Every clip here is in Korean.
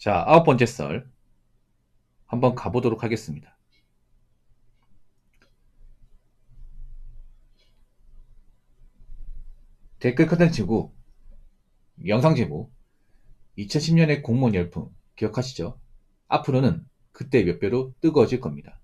자, 아홉 번째 썰 한번 가보도록 하겠습니다. 댓글 컨텐츠고 영상 제목 2010년의 공무원 열풍 기억하시죠? 앞으로는 그때 몇 배로 뜨거워질 겁니다.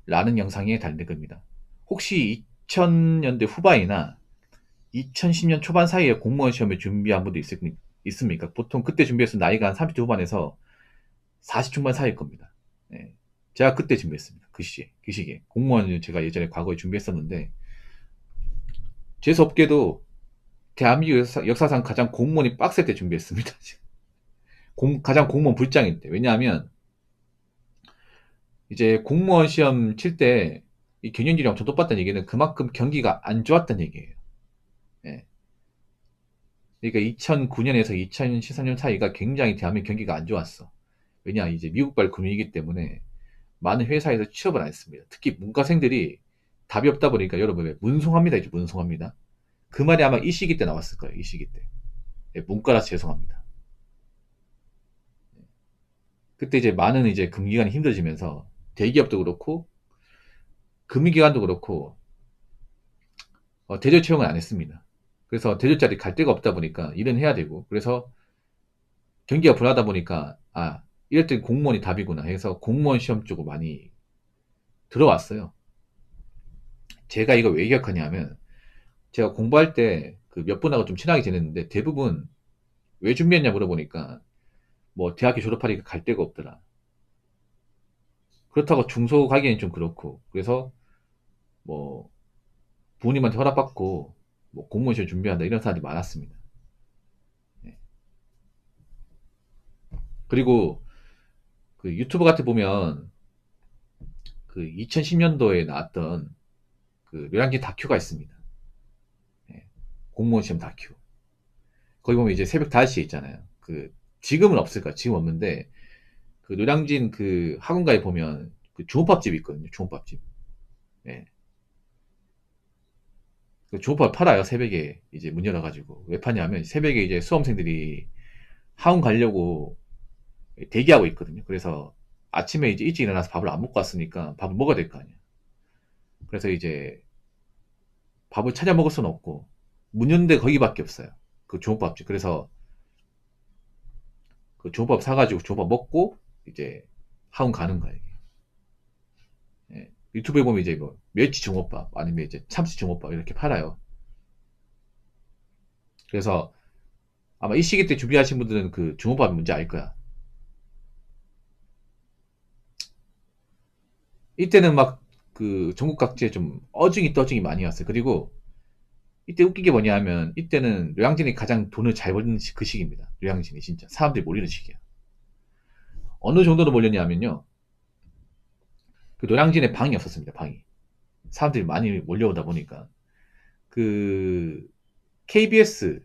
라는 영상에 달린 겁니다. 혹시 2000년대 후반이나 2010년 초반 사이에 공무원 시험을 준비한 분도 있습니까? 보통 그때 준비해서 나이가 한 30대 후반에서 40 중반 사이일 겁니다. 예. 제가 그때 준비했습니다. 그 시기에. 공무원을 제가 예전에 과거에 준비했었는데, 재수없게도 대한민국 역사상 가장 공무원이 빡셀 때 준비했습니다. 가장 공무원 불장일 때. 왜냐하면, 이제 공무원 시험 칠 때, 이 경영률이 엄청 높았다는 얘기는 그만큼 경기가 안 좋았다는 얘기예요. 예. 그러니까 2009년에서 2013년 사이가 굉장히 대한민국 경기가 안 좋았어. 왜냐, 이제 미국발 금융이기 때문에 많은 회사에서 취업을 안 했습니다. 특히 문과생들이 답이 없다 보니까 여러분 왜 문송합니다. 이제 문송합니다. 그 말이 아마 이 시기 때 나왔을 거예요. 이 시기 때. 예, 문과라서 죄송합니다. 그때 이제 많은 이제 금기관이 힘들어지면서 대기업도 그렇고 금융기관도 그렇고 대졸 채용을 안 했습니다. 그래서 대졸 자리 갈 데가 없다 보니까 일은 해야 되고 그래서 경기가 불하다 보니까 이럴 땐 공무원이 답이구나 해서 공무원 시험 쪽으로 많이 들어왔어요. 제가 이거 왜 기억하냐 하면 제가 공부할 때 그 몇 분하고 좀 친하게 지냈는데 대부분 왜 준비했냐 물어보니까 뭐 대학교 졸업하니까 갈 데가 없더라. 그렇다고 중소 가기에는 좀 그렇고 그래서 뭐 부모님한테 허락받고 뭐 공무원 시험 준비한다 이런 사람들이 많았습니다. 예. 그리고 그 유튜브 같은 보면 그 2010년도에 나왔던 그 류량진 다큐가 있습니다. 예. 공무원 시험 다큐. 거기 보면 이제 새벽 5시에 있잖아요. 그 지금은 없을 거야. 지금 없는데 그 노량진 그 학원가에 보면 그 주먹밥집이 있거든요. 주먹밥집. 예. 그 주먹밥 팔아요. 새벽에 이제 문 열어가지고 왜 파냐면 새벽에 이제 수험생들이 학원 가려고 대기하고 있거든요. 그래서 아침에 이제 일찍 일어나서 밥을 안 먹고 왔으니까 밥을 먹어야 될 거 아니야. 그래서 이제 밥을 찾아 먹을 수는 없고 문 연데 거기밖에 없어요. 그 주먹밥집. 그래서 그 주먹밥 사가지고 주먹밥 먹고 이제 학원 가는 거예요. 예. 유튜브에 보면 이제 뭐 멸치 주먹밥 아니면 이제 참치 주먹밥 이렇게 팔아요. 그래서 아마 이 시기 때 준비하신 분들은 그 주먹밥이 뭔지 알 거야. 이때는 막 그 전국 각지에 좀 어중이 떠중이 많이 왔어요. 그리고 이때 웃긴 게 뭐냐 하면 이때는 류양진이 가장 돈을 잘 버는 그 시기입니다. 류양진이 진짜 사람들이 몰리는 시기야. 어느 정도로 몰렸냐면요. 그 노량진에 방이 없었습니다. 방이. 사람들이 많이 몰려오다 보니까 그 KBS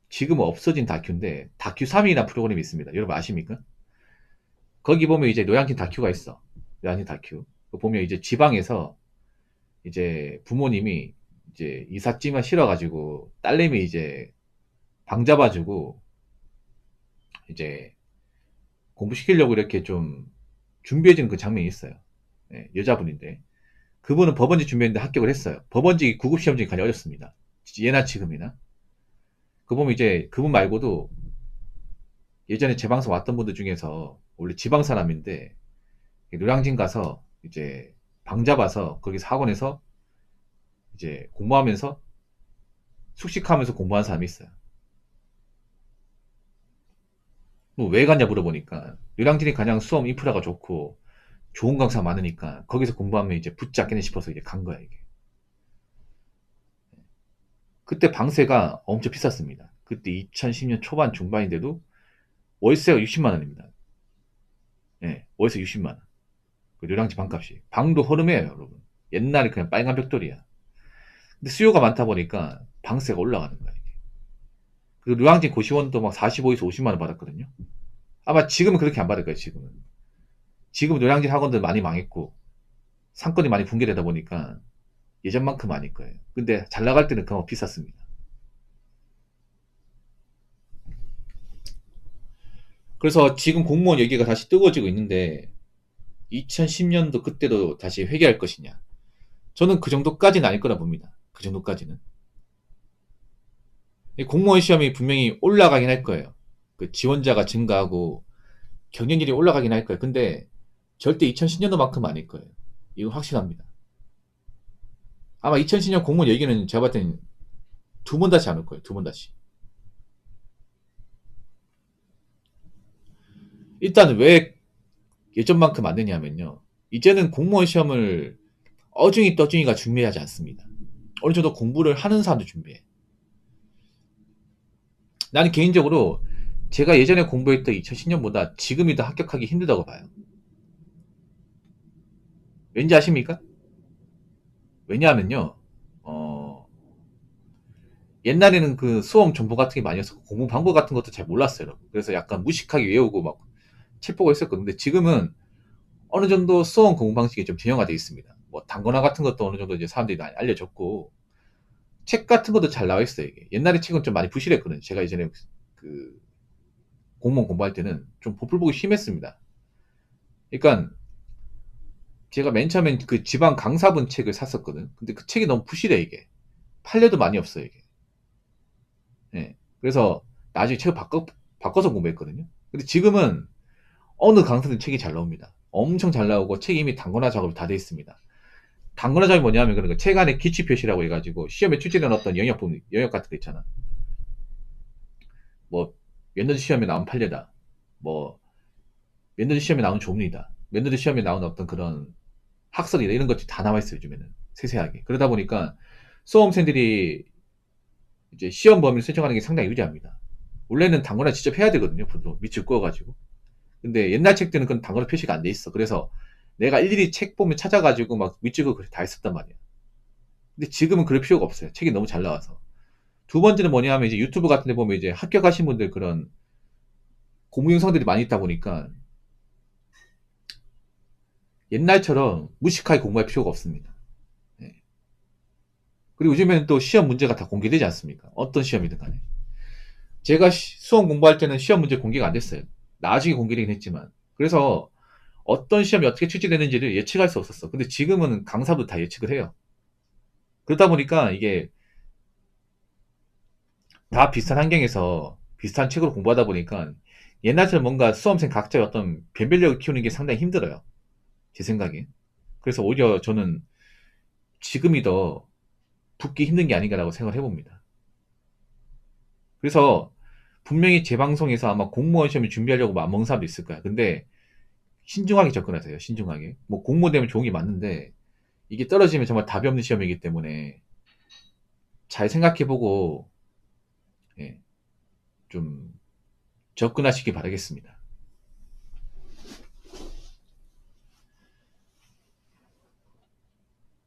지금 없어진 다큐인데 다큐 3이라는 프로그램이 있습니다. 여러분 아십니까? 거기 보면 이제 노량진 다큐가 있어. 노량진 다큐. 그거 보면 이제 지방에서 이제 부모님이 이제 이삿짐을 실어가지고 딸내미 이제 방 잡아주고 이제 공부시키려고 이렇게 좀 준비해주는 그 장면이 있어요. 예, 여자분인데 그분은 법원직 준비했는데 합격을 했어요. 법원직이 구급시험직이 가장 어렵습니다. 예나 지금이나. 그 보면 이제 그분 말고도 예전에 제 방송 왔던 분들 중에서 원래 지방 사람인데 노량진 가서 이제 방 잡아서 거기서 학원에서 이제 공부하면서 숙식하면서 공부한 사람이 있어요. 뭐 왜 갔냐 물어보니까 노량진이 가장 수험 인프라가 좋고 좋은 강사 많으니까 거기서 공부하면 이제 붙잡겠네 싶어서 이제 간 거야 이게. 그때 방세가 엄청 비쌌습니다. 그때 2010년 초반 중반인데도 월세가 60만 원입니다. 예, 월세 60만 원. 그 노량진 방값이. 방도 허름해요, 여러분. 옛날에 그냥 빨간 벽돌이야. 근데 수요가 많다 보니까 방세가 올라가는 거야, 이게. 그리고 노량진 고시원도 막 45에서 50만 원 받았거든요. 아마 지금은 그렇게 안 받을 거예요, 지금은. 지금 노량진 학원들 많이 망했고, 상권이 많이 붕괴되다 보니까 예전만큼 아닐 거예요. 근데 잘 나갈 때는 그만 비쌌습니다. 그래서 지금 공무원 얘기가 다시 뜨거워지고 있는데 2010년도 그때도 다시 회귀할 것이냐. 저는 그 정도까지는 아닐 거라 봅니다. 그 정도까지는. 공무원 시험이 분명히 올라가긴 할 거예요. 그 지원자가 증가하고 경쟁률이 올라가긴 할 거예요. 근데 절대 2010년도만큼 아닐 거예요. 이거 확실합니다. 아마 2010년 공무원 얘기는 제가 봤을 땐 두 번 다시 안 올 거예요. 두 번 다시. 일단 왜 예전만큼 안 되냐면요. 이제는 공무원 시험을 어중이 떠중이가 준비하지 않습니다. 어느 정도 공부를 하는 사람도 준비해. 나는 개인적으로 제가 예전에 공부했던 2010년보다 지금이 더 합격하기 힘들다고 봐요. 왠지 아십니까? 왜냐하면요. 어, 옛날에는 그 수험 정보 같은 게 많이 었었고 공부 방법 같은 것도 잘 몰랐어요. 여러분. 그래서 약간 무식하게 외우고 막 책 보고 했었거든요. 근데 지금은 어느 정도 수험 공부 방식이 좀 진영화되어 있습니다. 뭐 단권화 같은 것도 어느 정도 이제 사람들이 많이 알려줬고 책 같은 것도 잘 나와 있어요. 이게. 옛날에 책은 좀 많이 부실했거든요. 제가 예전에 그 공무원 공부할 때는 좀 보풀 보기 심했습니다. 그러니까 제가 맨 처음엔 그 지방 강사분 책을 샀었거든. 근데 그 책이 너무 부실해 이게. 판례도 많이 없어요 이게. 예. 그래서 나중에 책을 바꿔서 공부했거든요. 근데 지금은 어느 강사든 책이 잘 나옵니다. 엄청 잘 나오고 책이 이미 단권화 작업이 다 돼 있습니다. 단권화 작업이 뭐냐면 그런 거 책 안에 기출 표시라고 해가지고 시험에 출제된 어떤 영역 같은 거 있잖아. 뭐 연도지 시험에 나온 판례다. 뭐 연도지 시험에 나온 조문이다. 연도지 시험에 나온 어떤 그런 학설이다. 이런 것들이 다 나와 있어요 요즘에는 세세하게. 그러다 보니까 수험생들이 이제 시험 범위를 설정하는 게 상당히 유리합니다. 원래는 단권화 직접 해야 되거든요. 보통 밑줄 그어가지고. 근데 옛날 책들은 그건 단권화 표시가 안 돼 있어. 그래서 내가 일일이 책 보면 찾아가지고 막 밑줄 그어 다 했었단 말이야. 근데 지금은 그럴 필요가 없어요. 책이 너무 잘 나와서. 두 번째는 뭐냐 하면 이제 유튜브 같은 데 보면 이제 합격하신 분들 그런 공부 영상들이 많이 있다 보니까 옛날처럼 무식하게 공부할 필요가 없습니다. 네. 그리고 요즘에는 또 시험 문제가 다 공개되지 않습니까? 어떤 시험이든 간에. 제가 수험 공부할 때는 시험 문제 공개가 안 됐어요. 나중에 공개되긴 했지만. 그래서 어떤 시험이 어떻게 출제되는지를 예측할 수 없었어. 근데 지금은 강사도 다 예측을 해요. 그러다 보니까 이게 다 비슷한 환경에서 비슷한 책으로 공부하다 보니까 옛날처럼 뭔가 수험생 각자의 어떤 변별력을 키우는 게 상당히 힘들어요. 제 생각에. 그래서 오히려 저는 지금이 더 붙기 힘든 게 아닌가라고 생각을 해봅니다. 그래서 분명히 제 방송에서 아마 공무원 시험을 준비하려고 마음먹는 사람도 있을 거야. 근데 신중하게 접근하세요. 신중하게. 뭐 공무원 되면 좋은 게 맞는데 이게 떨어지면 정말 답이 없는 시험이기 때문에 잘 생각해보고 예, 좀 접근하시기 바라겠습니다.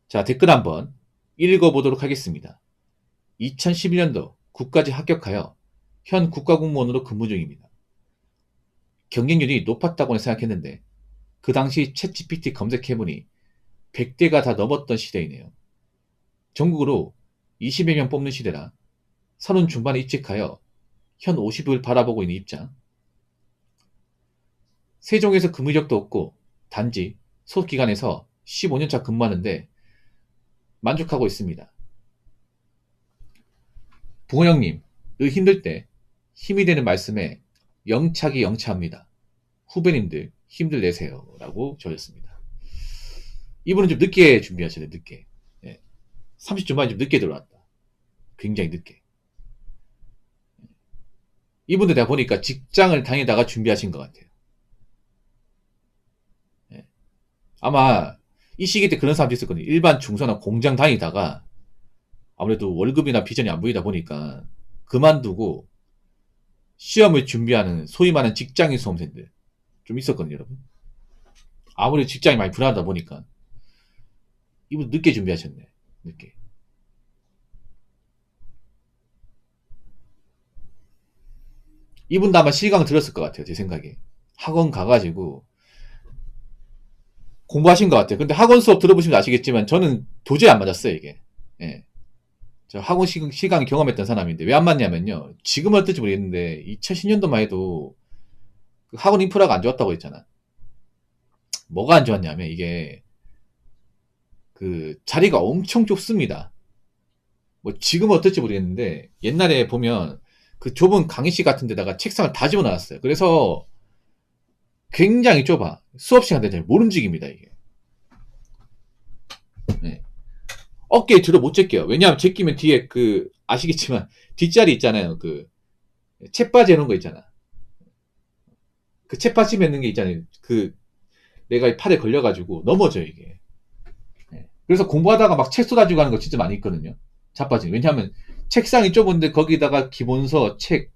자, 댓글 한번 읽어보도록 하겠습니다. 2011년도 국가직 합격하여 현 국가공무원으로 근무 중입니다. 경쟁률이 높았다고는 생각했는데 그 당시 챗GPT 검색해보니 100대가 다 넘었던 시대이네요. 전국으로 20여 명 뽑는 시대라 30 중반에 입직하여 현 50을 바라보고 있는 입장. 세종에서 근무 이력도 없고 단지 소속기관에서 15년차 근무하는데 만족하고 있습니다. 붕어형님, 늘 힘들 때 힘이 되는 말씀에 영착이 영차합니다. 후배님들 힘들 내세요. 라고 적었습니다. 이분은 좀 늦게 준비하셔야 돼요. 늦게. 예. 30초만 좀 늦게 들어왔다. 굉장히 늦게. 이분들 내가 보니까 직장을 다니다가 준비하신 것 같아요. 예. 아마 이 시기 때 그런 사람도 있었거든요. 일반 중소나 공장 다니다가 아무래도 월급이나 비전이 안 보이다 보니까 그만두고 시험을 준비하는 소위 말하는 직장인 수험생들 좀 있었거든요, 여러분. 아무래도 직장이 많이 불안하다 보니까 이분 늦게 준비하셨네. 늦게. 이분도 아마 실강 들었을 것 같아요. 제 생각에. 학원 가가지고 공부하신 것 같아요. 근데 학원 수업 들어보시면 아시겠지만 저는 도저히 안 맞았어요, 이게. 예. 저 학원 시강 경험했던 사람인데 왜 안 맞냐면요. 지금은 어떨지 모르겠는데 2010년도만 해도 그 학원 인프라가 안 좋았다고 했잖아. 뭐가 안 좋았냐면 이게 그 자리가 엄청 좁습니다. 뭐 지금은 어떨지 모르겠는데 옛날에 보면 그 좁은 강의실 같은 데다가 책상을 다 집어넣었어요. 그래서 굉장히 좁아. 수업 시간 되면 못 움직입니다, 이게. 네. 어깨에 들어 못 제껴요. 왜냐하면 제끼면 뒤에 그 아시겠지만 뒷자리 있잖아요. 그 책받이 이런 거 있잖아. 그 책받침 맺는 게 있잖아요. 그 내가 팔에 걸려가지고 넘어져 이게. 네. 그래서 공부하다가 막 책 쏟아지고 하는 거 진짜 많이 있거든요. 자빠지. 왜냐하면 책상이 좁은데 거기다가 기본서, 책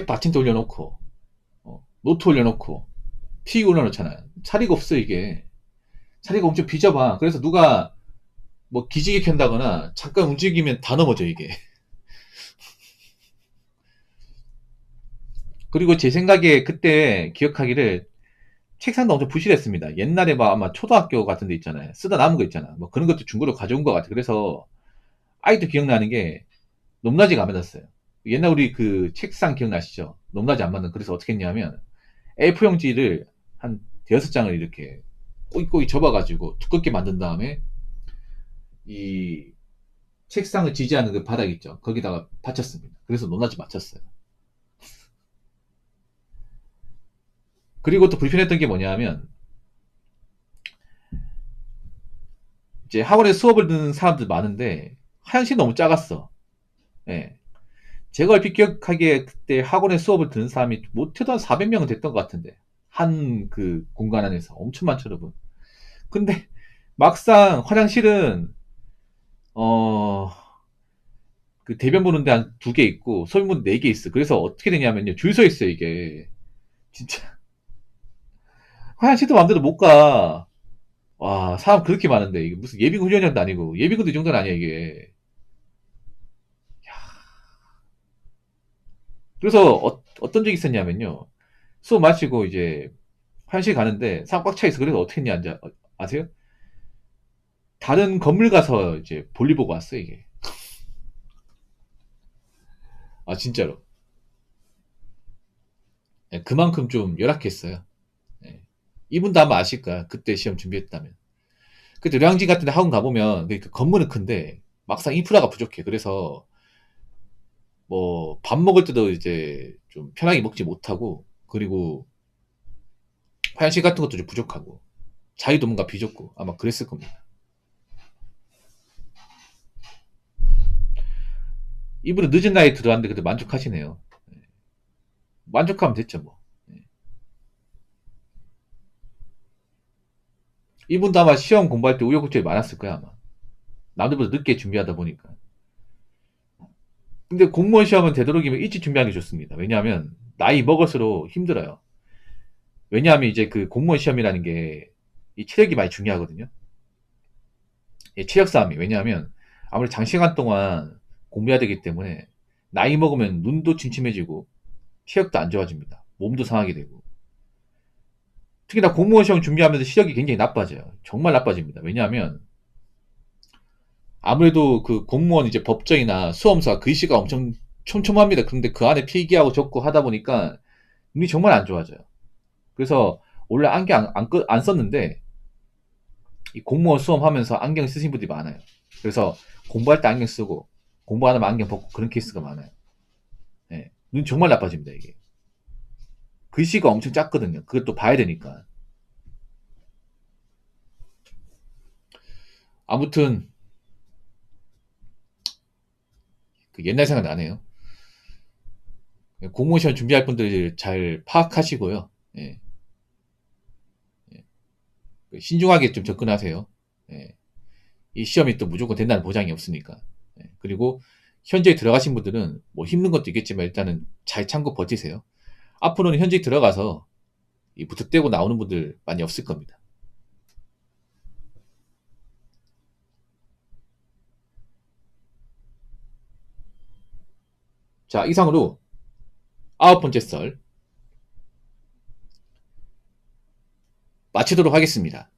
받침대 올려놓고 노트 올려놓고 피 올려놓잖아요. 자리가 없어 이게. 자리가 엄청 비좁아. 그래서 누가 뭐 기지개 켠다거나 잠깐 움직이면 다 넘어져 이게. 그리고 제 생각에 그때 기억하기를 책상도 엄청 부실했습니다. 옛날에 막 아마 초등학교 같은 데 있잖아요. 쓰다 남은 거 있잖아. 뭐 그런 것도 중고로 가져온 것 같아. 그래서 아직도 기억나는 게 높낮이가 안 맞았어요. 옛날 우리 그 책상 기억나시죠? 높낮이 안 맞는. 그래서 어떻게 했냐면 A4 용지를 한 대여섯 장을 이렇게 꼬이꼬이 접어가지고 두껍게 만든 다음에 이 책상을 지지하는 그 바닥 있죠? 거기다가 받쳤습니다. 그래서 높낮이 맞췄어요. 그리고 또 불편했던 게 뭐냐면 이제 학원에 수업을 듣는 사람들 많은데 화장실이 너무 작았어. 예. 제가 얼핏 기억하기에 그때 학원에 수업을 듣는 사람이 못해도 한 400명은 됐던 것 같은데 한 그 공간 안에서 엄청 많죠, 여러분. 근데 막상 화장실은 어, 그 대변 보는데 한 두 개 있고 소변 네 개 있어. 그래서 어떻게 되냐면요, 줄 서 있어요 이게. 진짜 화장실도 마음대로 못 가. 와, 사람 그렇게 많은데 이게 무슨 예비군 훈련장도 아니고 예비군도 이 정도는 아니야 이게. 그래서 어떤 적이 있었냐면요. 수업 마치고 이제 화장실 가는데 사람 꽉 차 있어. 그래서 어떻게 했냐, 아세요? 다른 건물 가서 이제 볼일 보고 왔어 이게. 아, 진짜로. 예, 그만큼 좀 열악했어요. 예. 이분도 아마 아실 거야. 그때 시험 준비했다면. 그때 노량진 같은 데 학원 가보면 그 건물은 큰데 막상 인프라가 부족해. 그래서 뭐 밥 먹을 때도 이제 좀 편하게 먹지 못하고, 그리고 화장실 같은 것도 좀 부족하고 자리도 뭔가 비좁고 아마 그랬을 겁니다. 이분은 늦은 나이에 들어왔는데 그래도 만족하시네요. 예. 만족하면 됐죠 뭐. 예. 이분도 아마 시험 공부할 때 우여곡절이 많았을 거야 아마. 남들보다 늦게 준비하다 보니까. 근데 공무원 시험은 되도록이면 일찍 준비하는 게 좋습니다. 왜냐하면 나이 먹을수록 힘들어요. 왜냐하면 이제 그 공무원 시험이라는 게 이 체력이 많이 중요하거든요. 예, 체력 싸움이. 왜냐하면 아무리 장시간 동안 공부해야 되기 때문에 나이 먹으면 눈도 침침해지고 체력도 안 좋아집니다. 몸도 상하게 되고. 특히나 공무원 시험 준비하면서 시력이 굉장히 나빠져요. 정말 나빠집니다. 왜냐하면 아무래도 그 공무원 이제 법정이나 수험사 글씨가 엄청 촘촘합니다. 그런데 그 안에 필기하고 적고 하다 보니까 눈이 정말 안 좋아져요. 그래서 원래 안경 안 썼는데 이 공무원 수험하면서 안경 쓰신 분들이 많아요. 그래서 공부할 때 안경 쓰고 공부 안 하면 안경 벗고 그런 케이스가 많아요. 예. 눈 정말 나빠집니다 이게. 글씨가 엄청 작거든요. 그것도 봐야 되니까. 아무튼 그 옛날 생각 나네요. 공무원 시험 준비할 분들 잘 파악하시고요. 예. 예. 신중하게 좀 접근하세요. 예. 이 시험이 또 무조건 된다는 보장이 없으니까. 예. 그리고 현재에 들어가신 분들은 뭐 힘든 것도 있겠지만 일단은 잘 참고 버티세요. 앞으로는 현재에 들어가서 이 무턱대고 나오는 분들 많이 없을 겁니다. 자, 이상으로 아홉 번째 썰 마치도록 하겠습니다.